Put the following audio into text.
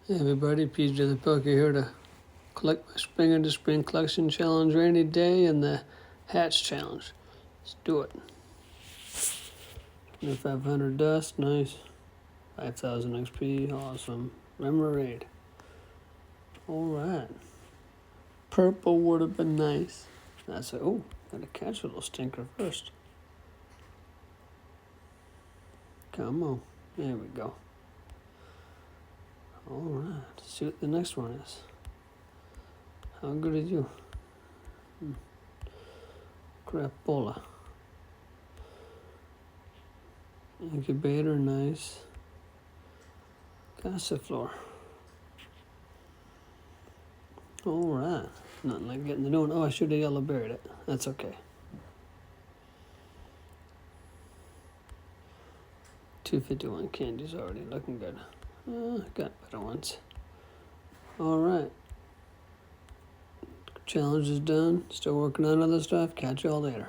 Hey everybody, PJ the Poker here to collect my Springer to Spring Collection Challenge Rainy Day and the Hatch Challenge. Let's do it. 2500 dust, nice. 5000 XP, awesome. Remoraid. Alright. Purple would have been nice. That's it. Oh, gotta catch a little stinker first. Come on. There we go. Alright, see what the next one is. How good are you? Crapola. Incubator, nice. Cassiflor. Alright. Nothing like getting the new one. Oh, I should have yellow berried it. That's okay. 251 candy's already looking good. Got better ones. Alright. Challenge is done. Still working on other stuff. Catch y'all later.